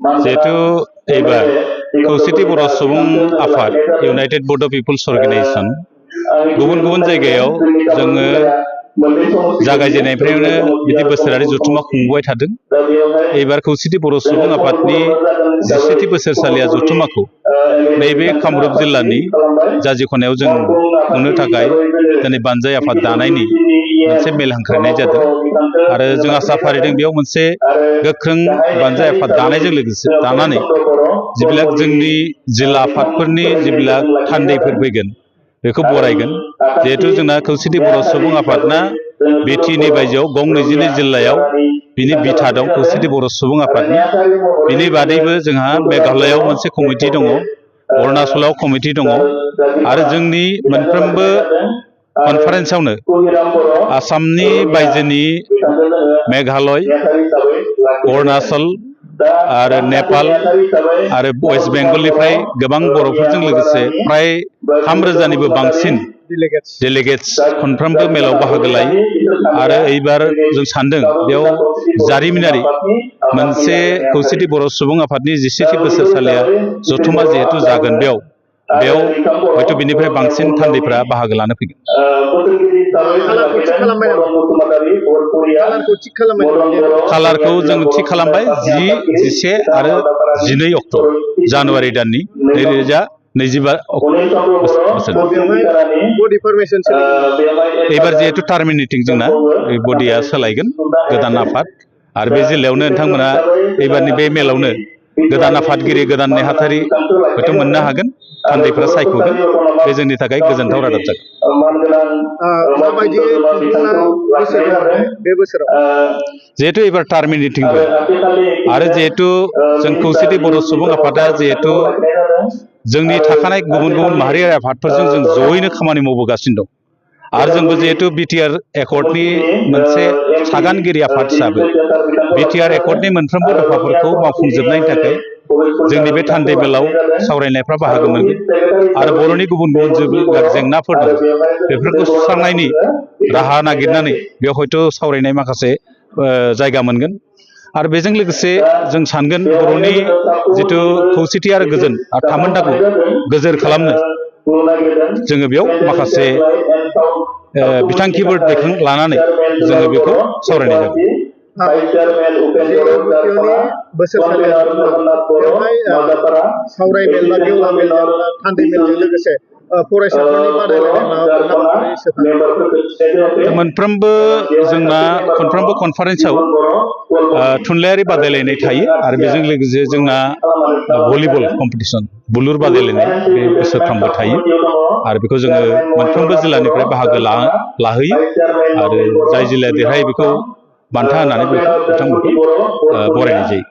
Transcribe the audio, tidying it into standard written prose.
जिहेतु एबार खौसेथि बर' सुबुं आफाद इउनाइटेड बड' पिपल्स अर्गेनाइजेशन गुबुन गुबुन जायगायाव जोङो जागायजेननायनिफ्रायनो बिदि बोसोरारि जथुम्मा खुंबोबाय थादों। एबार खौसेथि बर' सुबुं आफादनि 10थि बोसोरसालिया जथुम्माखौ नैबे कामरुप जिल्लानि जाजि खनायाव जों खुंनो थाखाय दिनै बानजाय आफाद दानायनि मोनसे मेल हांख्रायनाय जादों आरो जों आसा फारिदों बेयाव मोनसे गोख्रों बानजाय आफाद दानायजों लोगोसे दानानै जिबिलाक जोंनि जिल्ला आफादफोरनि जिबिलाक थान्दैफोर फैगोन बेखौ बरायगोन। जिहेतु जोंना खौसेथि बर' सुबुं आफादना बिटिनि बायजोआव गं 22 जिल्लायाव बिनि बिथा दं खौसेथि बर' सुबुं आफादनि। बिनि बादैबो जोंहा मेघालयआव मोनसे कमिटि दङ, अरुणाचलाव कमिटि दङ आरो जोंनि मोनफ्रोमबो कनफारेन्सआवनो आसामनि बायजोनि मेघालय, अरुणाचल आरो नेपाल आरो वेस्ट बेंगलनिफ्राय गोबां बर'फोरजों लोगोसे फ्राय 3000निबो बांसिन डेलिगेट्स खनफ्रोमबो मेलाव बाहागो लायो आरो एबार जों सानदों बेयाव जारिमिनारि मोनसे खौसेथि बर' सुबुं आफादनि 10थि बोसोरसालिया जथुम्मा जिहेतु जागोन बेयाव हयथ' बिनिफ्राय बांसिन थान्दैफ्रा बाहागो लानो फैगोन। खालारखौ जों थि खालामबाय 10, 11 आरो 12 अक्ट' जानुवारि दाननि 2025 बोसोर। एबार जिहेतु टार्मिनेटिं जोंना बडिया सोलायगोन गोदान आफाद आरो बे जिल्लायावनो नोंथांमोना एबारनि बे मेलावनो गोदान आफादगिरि गोदान नेहाथारि हयथ' मोननो हागोन, थान्दैफोरा सायख'गोन। बे जोंनि थाखाय गोजोनथाव रादाब जागोन। जिहेतु एबार टार्मिनेटिंबो आरो जिहेतु जों खौसेथि बर' सुबुं आफादा जिहेतु जोंनि थाखानाय गुबुन गुबुन माहारियारि आफादफोरजों जों जयैनो खामानि मावबोगासिनो दं आरो जोंबो जिहेतु बिटिआर एकर्डनि मोनसे सागानगिरि आफाद हिसाबै बिटिआर एकर्डनि मोनफ्रोमबो दफाफोरखौ मावफुंजोबनायनि थाखाय जोंनि बे थान्दै मेलाव सावरायनायफ्रा बाहागो मोनगोन आरो बर'नि गुबुन गुबुन जेंनाफोर दं बेफोरखौ सुस्रांनायनि राहा नागिरनानै बेयाव हयथ' सावरायनाय माखासे जायगा मोनगोन आरो बेजों लोगोसे जों सानगोन बर'नि जिथु खौसेथि आरो गोजोन आरो थामोन्थाखौ गोजोर खालामनो जोङो बेयाव माखासे बिथांखिफोर लानानै जोङो बेखौ सावरायनाय जागोन। मोनफ्रोमबो जोंना खनफ्रोमबो कनफारेन्सआव थुनलाइयारि बादायलायनाय थायो आरो बेजों लोगोसे जोंना भलिबल कम्पिटिसन बुलुर बादायलायनाय बे बोसोरफ्रामबो थायो आरो बेखौ जोङो मोनफ्रोमबो जिल्लानिफ्राय बाहागो लाहोयो आरो जाय जिल्लाया देरहायो बेखौ बान्था होनानै बिथांमोनखौ बरायनाय जायो।